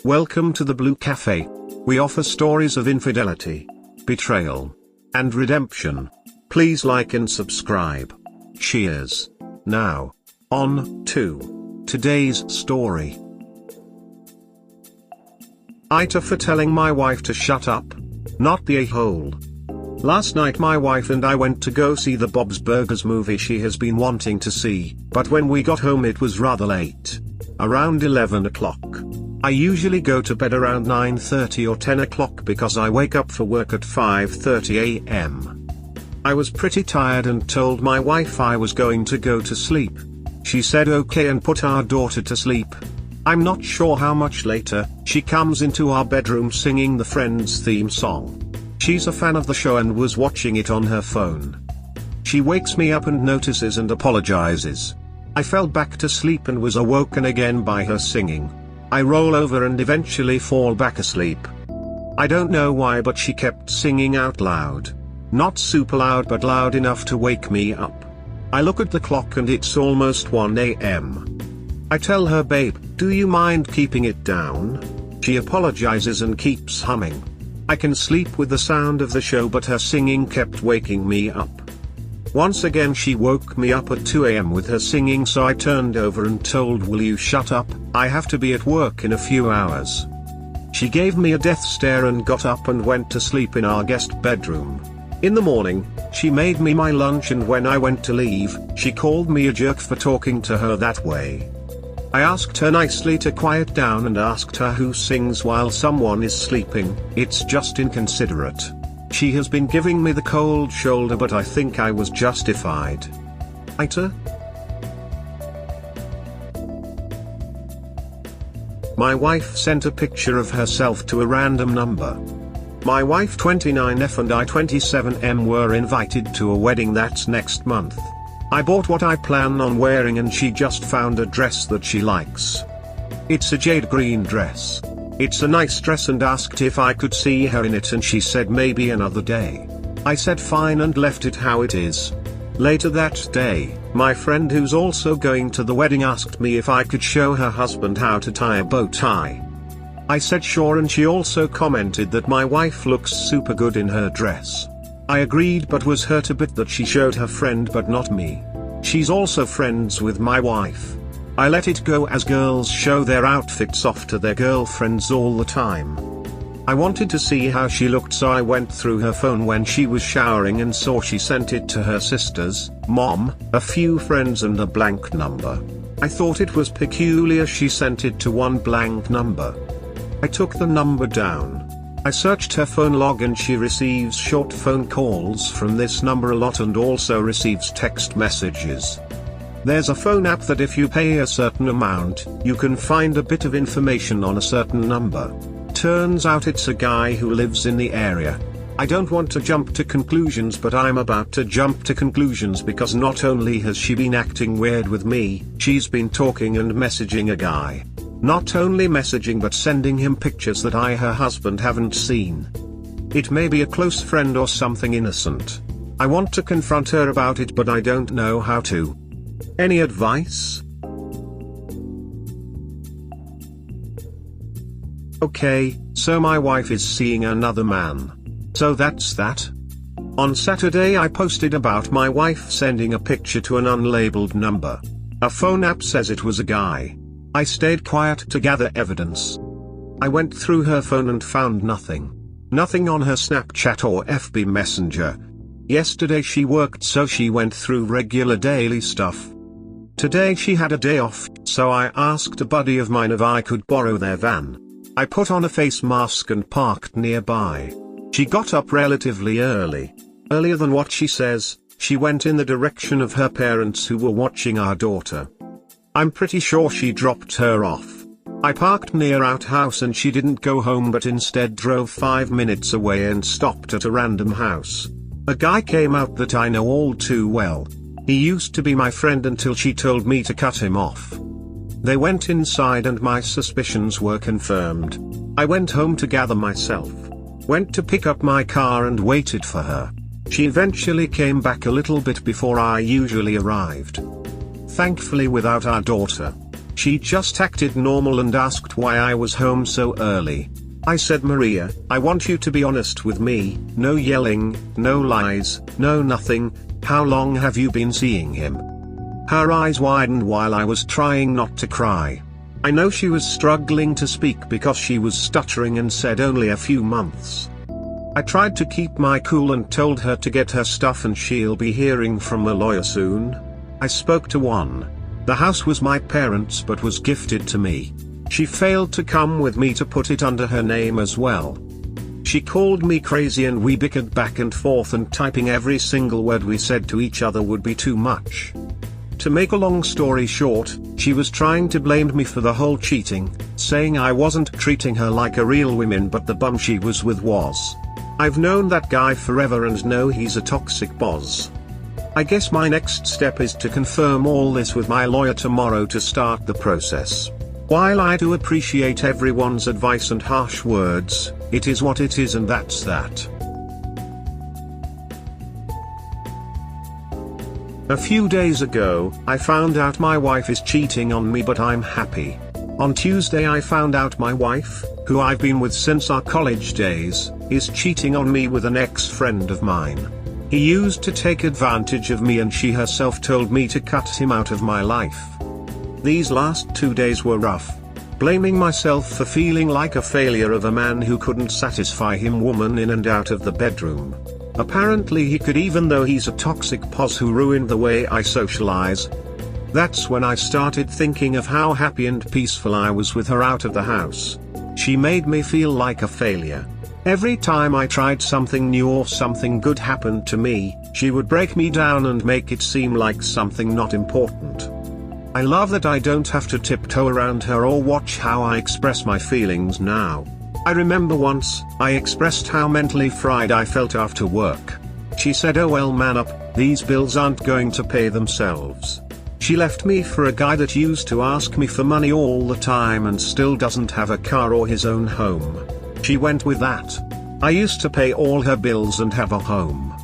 Welcome to the Blue Cafe. We offer stories of infidelity, betrayal, and redemption. Please like and subscribe. Cheers. Now, on to today's story. AITA for telling my wife to shut up. Not the a-hole. Last night my wife and I went to go see the Bob's Burgers movie she has been wanting to see, but when we got home it was rather late. Around 11 o'clock. I usually go to bed around 9:30 or 10 o'clock because I wake up for work at 5:30 a.m. I was pretty tired and told my wife I was going to go to sleep. She said okay and put our daughter to sleep. I'm not sure how much later, she comes into our bedroom singing the Friends theme song. She's a fan of the show and was watching it on her phone. She wakes me up and notices and apologizes. I fell back to sleep and was awoken again by her singing. I roll over and eventually fall back asleep. I don't know why, but she kept singing out loud. Not super loud but loud enough to wake me up. I look at the clock and it's almost 1 a.m. I tell her, babe, do you mind keeping it down? She apologizes and keeps humming. I can sleep with the sound of the show, but her singing kept waking me up. Once again she woke me up at 2 a.m. with her singing, so I turned over and told, will you shut up, I have to be at work in a few hours. She gave me a death stare and got up and went to sleep in our guest bedroom. In the morning, she made me my lunch, and when I went to leave, she called me a jerk for talking to her that way. I asked her nicely to quiet down and asked her who sings while someone is sleeping. It's just inconsiderate. She has been giving me the cold shoulder, but I think I was justified. AITA? My wife sent a picture of herself to a random number. My wife 29F and I 27M were invited to a wedding that's next month. I bought what I plan on wearing and she just found a dress that she likes. It's a jade green dress. It's a nice dress and asked if I could see her in it, and she said maybe another day. I said fine and left it how it is. Later that day, my friend who's also going to the wedding asked me if I could show her husband how to tie a bow tie. I said sure, and she also commented that my wife looks super good in her dress. I agreed but was hurt a bit that she showed her friend but not me. She's also friends with my wife. I let it go as girls show their outfits off to their girlfriends all the time. I wanted to see how she looked, so I went through her phone when she was showering and saw she sent it to her sisters, mom, a few friends and a blank number. I thought it was peculiar she sent it to one blank number. I took the number down. I searched her phone log and she receives short phone calls from this number a lot and also receives text messages. There's a phone app that if you pay a certain amount, you can find a bit of information on a certain number. Turns out it's a guy who lives in the area. I don't want to jump to conclusions, but I'm about to jump to conclusions because not only has she been acting weird with me, she's been talking and messaging a guy. Not only messaging but sending him pictures that I, her husband, haven't seen. It may be a close friend or something innocent. I want to confront her about it, but I don't know how to. Any advice? Okay, so my wife is seeing another man. So that's that. On Saturday I posted about my wife sending a picture to an unlabeled number. A phone app says it was a guy. I stayed quiet to gather evidence. I went through her phone and found nothing. Nothing on her Snapchat or FB Messenger. Yesterday she worked, so she went through regular daily stuff. Today she had a day off, so I asked a buddy of mine if I could borrow their van. I put on a face mask and parked nearby. She got up relatively early. Earlier than what she says. She went in the direction of her parents who were watching our daughter. I'm pretty sure she dropped her off. I parked near outhouse and she didn't go home but instead drove 5 minutes away and stopped at a random house. A guy came out that I know all too well. He used to be my friend until she told me to cut him off. They went inside and my suspicions were confirmed. I went home to gather myself. Went to pick up my car and waited for her. She eventually came back a little bit before I usually arrived. Thankfully without our daughter. She just acted normal and asked why I was home so early. I said, Maria, I want you to be honest with me, no yelling, no lies, no nothing. How long have you been seeing him? Her eyes widened while I was trying not to cry. I know she was struggling to speak because she was stuttering and said only a few months. I tried to keep my cool and told her to get her stuff and she'll be hearing from a lawyer soon. I spoke to one. The house was my parents' but was gifted to me. She failed to come with me to put it under her name as well. She called me crazy and we bickered back and forth, and typing every single word we said to each other would be too much. To make a long story short, she was trying to blame me for the whole cheating, saying I wasn't treating her like a real woman but the bum she was with was. I've known that guy forever and know he's a toxic boss. I guess my next step is to confirm all this with my lawyer tomorrow to start the process. While I do appreciate everyone's advice and harsh words, it is what it is and that's that. A few days ago, I found out my wife is cheating on me, but I'm happy. On Tuesday I found out my wife, who I've been with since our college days, is cheating on me with an ex-friend of mine. He used to take advantage of me and she herself told me to cut him out of my life. These last 2 days were rough. Blaming myself for feeling like a failure of a man who couldn't satisfy him woman in and out of the bedroom. Apparently he could, even though he's a toxic pos who ruined the way I socialize. That's when I started thinking of how happy and peaceful I was with her out of the house. She made me feel like a failure. Every time I tried something new or something good happened to me, she would break me down and make it seem like something not important. I love that I don't have to tiptoe around her or watch how I express my feelings now. I remember once, I expressed how mentally fried I felt after work. She said, oh well man up, these bills aren't going to pay themselves. She left me for a guy that used to ask me for money all the time and still doesn't have a car or his own home. She went with that. I used to pay all her bills and have a home.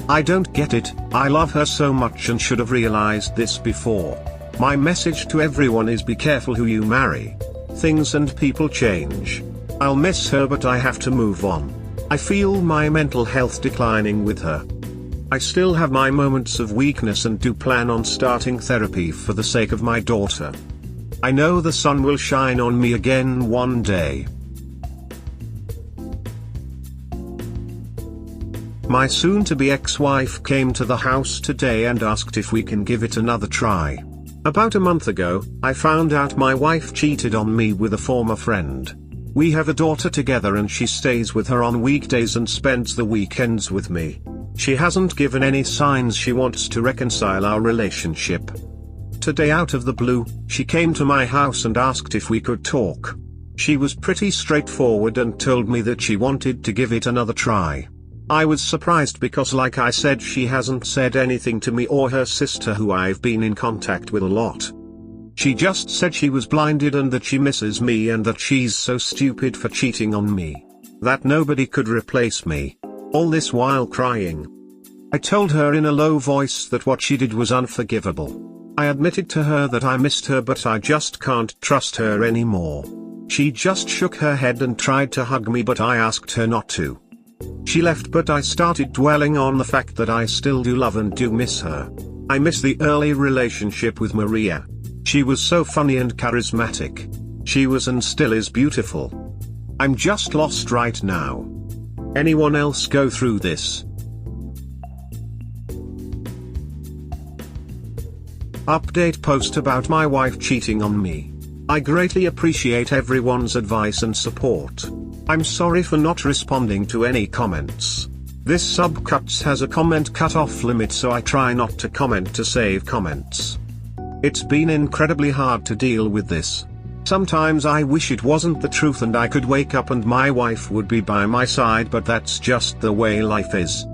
I don't get it. I love her so much and should have realized this before. My message to everyone is be careful who you marry. Things and people change. I'll miss her but I have to move on. I feel my mental health declining with her. I still have my moments of weakness and do plan on starting therapy for the sake of my daughter. I know the sun will shine on me again one day. My soon-to-be ex-wife came to the house today and asked if we can give it another try. About a month ago, I found out my wife cheated on me with a former friend. We have a daughter together and she stays with her on weekdays and spends the weekends with me. She hasn't given any signs she wants to reconcile our relationship. Today out of the blue, she came to my house and asked if we could talk. She was pretty straightforward and told me that she wanted to give it another try. I was surprised because like I said, she hasn't said anything to me or her sister who I've been in contact with a lot. She just said she was blinded and that she misses me and that she's so stupid for cheating on me. That nobody could replace me. All this while crying. I told her in a low voice that what she did was unforgivable. I admitted to her that I missed her but I just can't trust her anymore. She just shook her head and tried to hug me but I asked her not to. She left but I started dwelling on the fact that I still do love and do miss her. I miss the early relationship with Maria. She was so funny and charismatic. She was and still is beautiful. I'm just lost right now. Anyone else go through this? Update post about my wife cheating on me. I greatly appreciate everyone's advice and support. I'm sorry for not responding to any comments. This subcuts has a comment cut-off limit so I try not to comment to save comments. It's been incredibly hard to deal with this. Sometimes I wish it wasn't the truth and I could wake up and my wife would be by my side, but that's just the way life is.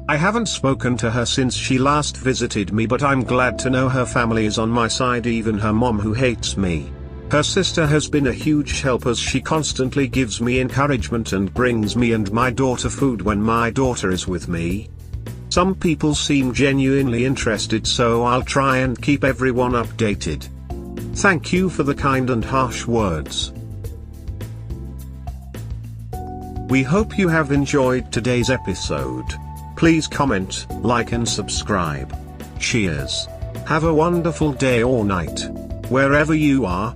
I haven't spoken to her since she last visited me, but I'm glad to know her family is on my side, even her mom who hates me. Her sister has been a huge help as she constantly gives me encouragement and brings me and my daughter food when my daughter is with me. Some people seem genuinely interested, so I'll try and keep everyone updated. Thank you for the kind and harsh words. We hope you have enjoyed today's episode. Please comment, like and subscribe. Cheers. Have a wonderful day or night, wherever you are.